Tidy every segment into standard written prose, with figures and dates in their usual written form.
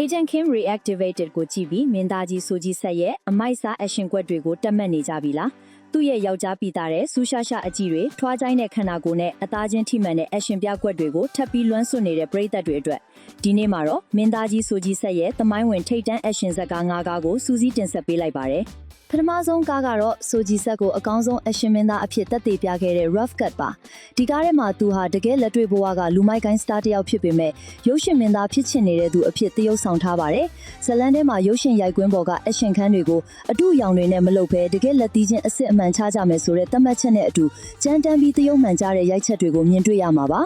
Agent Kim reactivated ကိုကြည့်ပြီးမင်းသားကြီးဆိုကြီးဆက်ရဲ့အမိုက်စား action ကွက်တွေကိုတက်မှတ်နေကြပြီလားသူ့ရဲ့ယောက်ျားပိသားတဲ့ဆူရှာရှာအကြီးတွေထွားချိုင်းတဲ့ခန္ဓာကိုယ်နဲ့အသားချင်းထိမှန်တဲ့ action ပြကွက်တွေကိုထပ်ပြီးလွှမ်းဆွနေတဲ့ပရိသတ်တွေအတွက်ဒီနေ့မှာတော့မင်းသားကြီးဆိုကြီးဆက်ရဲ့သမိုင်းဝင်ထိတ်တန်း action ဇာတ်ကား၅ကားကိုစူးစီးတင်ဆက်ပေးလိုက်ပါတယ်ပထမဆုံးကားကတော့ဆိုဂျီဆက်ကိုအကောင်းဆုံး action မင်းသားအဖြစ်သက်သေပြခဲ့တဲ့ Rough Cut ပါဒီကားထဲမှာသူဟာတကယ်လက်တွေ့ဘဝကလူမိုက်ကိုင်းစတာတယောက်ဖြစ်ပေမဲ့ရုပ်ရှင်မင်းသားဖြစ်ချင်နေတဲ့သူအဖြစ်သရုပ်ဆောင်ထားပါတယ်ဇလန်ထဲမှာရုပ်ရှင်ရိုက်ကွင်းပေါ်က action ခန်းတွေကိုအတူရောင်တွေနဲ့မလုပ်ဘဲတကယ်လက်သီးချင်းအစစ်အမှန်ချကြမယ်ဆိုတဲ့သတ်မှတ်ချက်နဲ့အတူကြမ်းတမ်းပြီးသရုပ်မှန်ကြတဲ့ရိုက်ချက်တွေကိုမြင်တွေ့ရမှာပါ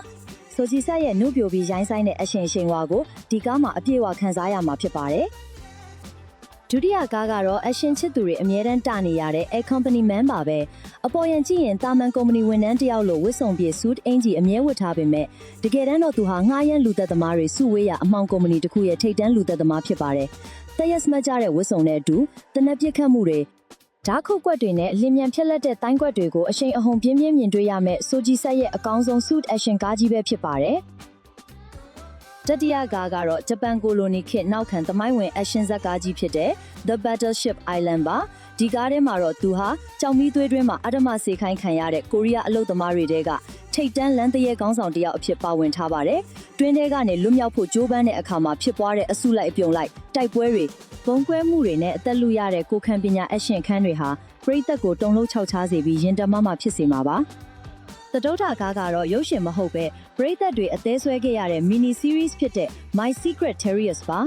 ဆိုဂျီဆက်ရဲ့နှုတ်ပြိုပြီးရိုင်းဆိုင်တဲ့ action ရှင်ဝါကိုဒီကားမှာအပြည့်အဝခန်းစားရမှာဖြစ်ပါတယ်ဒုတိယကားကတော့ action ချစ်သူတွေအမြဲတမ်းတနေရတဲ့ Air Company Man ပါပဲအပေါ်ယံကြည့်ရင်တာမန်ကုမ္ပဏီဝန်ထမ်းတယောက်လိုဝတ်စုံပြည့် suit အင်ဂျီအမြဲဝတ်ထားပေမဲ့တကယ်တမ်းတော့သူဟာငှားရမ်းလူသက်သမားတွေစုဝေးရအမှောင်ကုမ္ပဏီတစ်ခုရဲ့ထိပ်တန်းလူသက်သမားဖြစ်ပါတယ်တရက်စမတ်ကြတဲ့ဝတ်စုံနဲ့အတူတနက်ပြစ်ခတ်မှုတွေဓာတ်ခုတ်ကွက်တွေနဲ့အလင်းမြန်ဖြက်လက်တဲ့တိုင်းကွက်တွေကိုအရှိန်အဟုန်ပြင်းပြင်းမြင်တွေ့ရမယ်ဆိုဂျီဆက်ရဲ့အကောင်းဆုံး suit action ကားကြီးပဲဖြစ်ပါတယ်တတိယကားကတော့ဂျပန်ကိုလိုနီခေတ်နောက်ခံသမိုင်းဝင် action ဇာတ်ကားကြီးဖြစ်တဲ့ The Battleship Island ပါဒီကားထဲမှာတော့သူဟာကြောင်မီးသွေးတွင်းမှာအဓမ္မစေခိုင်းခံရတဲ့ကိုရီးယားအလုပ်သမားတွေတဲကထိတ်တန်းလမ်းတရဲခေါင်းဆောင်တယောက်အဖြစ်ပါဝင်ထားပါတယ်တွင်းထဲကနေလွတ်မြောက်ဖို့ကြိုးပမ်းတဲ့အခါမှာဖြစ်ပွားတဲ့အစုလိုက်အပြုံလိုက်တိုက်ပွဲတွေဘုံကွဲမှုတွေနဲ့အသက်လူရတဲ့ကိုခံပညာ action ခန်းတွေဟာပရိသတ်ကိုတုန်လှုပ်ခြောက်ခြားစေပြီးရင်တမမှဖြစ်စေမှာပါသတုထကားကတော့ရုပ်ရှင်မဟုတ်ပဲပရိသတ်တွေအသေးဆွဲခဲ့ရတဲ့ mini series ဖြစ်တဲ့ My Secret Terrorist ပါ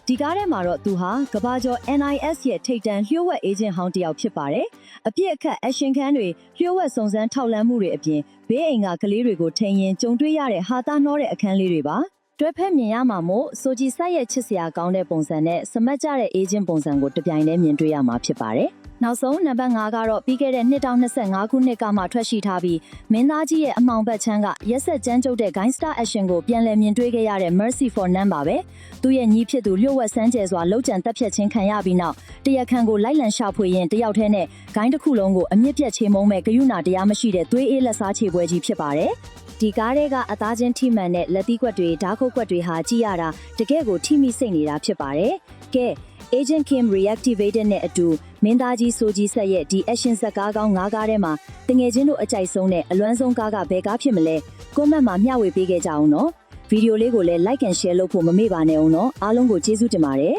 ဒီကားထဲမှာတော့သူဟာကဘာကျော် NIS ရဲ့ထိပ်တန်းလျှို့ဝှက်အေဂျင့်ဟောင်းတယောက်ဖြစ်ပါတယ်အပြစ်အခတ် action ခန်းတွေလျှို့ဝှက်စုံစမ်းထောက်လှမ်းမှုတွေအပြင်ဘေးအိမ်ကကလေးတွေကိုထိန်ရင်ကြုံတွေ့ရတဲ့ဟာသားနှောတဲ့အခန်းလေးတွေပါတွဲဖက်မြင်ရမှာမို့ဆိုဂျီဆက်ရဲ့ချစ်စရာကောင်းတဲ့ပုံစံနဲ့စမတ်ကြတဲ့အေဂျင့်ပုံစံကိုတပြိုင်တည်းမြင်တွေ့ရမှာဖြစ်ပါတယ်နောက်ဆုံးနံပါတ်5ကတော့ပြီးခဲ့တဲ့2025ခုနှစ်ကမှထွက်ရှိထားပြီးမင်းသားကြီးရဲ့အမှောင်ဘက်ချမ်းကရက်ဆက်ကြမ်းကြုတ်တဲ့ gangster action ကိုပြန်လည်မြင်တွေ့ခဲ့ရတဲ့ Mercy for None ပါပဲသူရဲ့ညီဖြစ်သူလျှို့ဝှက်စမ်းကြဲစွာလှုပ်ကြံတက်ဖြတ်ခြင်းခံရပြီးနောက်တရားခံကိုလိုက်လံရှာဖွေရင်းတယောက်တည်းနဲ့ဂိုင်းတစ်ခုလုံးကိုအမြင့်ပြတ်ချေမှုန်းမဲ့ဂယုဏတရားမရှိတဲ့သွေးအေးလက်စားချေပွဲကြီးဖြစ်ပါတယ်ဒီကားတွေကအသားချင်းထိမှန်တဲ့လက်သီးကွက်တွေဓာတ်ခုတ်ကွက်တွေဟာကြည့်ရတာတကယ်ကိုထိမိစိတ်နေတာဖြစ်ပါတယ်ကဲ Agent Kim reactivated နဲ့အတူမင်းသားကြီးဆိုကြီးဆက်ရဲ့ဒီ action ဇာတ်ကားကောင်း၅ကားထဲမှာတငယ်ချင်းတို့အကြိုက်ဆုံးနဲ့အလွမ်းဆုံးကားကဘယ်ကားဖြစ်မလဲ comment မှာမျှဝေပေးခဲ့ကြအောင်နော်ဗီဒီယိုလေးကိုလည်း like and share လုပ်ဖို့မမေ့ပါနဲ့အောင်နော်အားလုံးကိုကျေးဇူးတင်ပါတယ်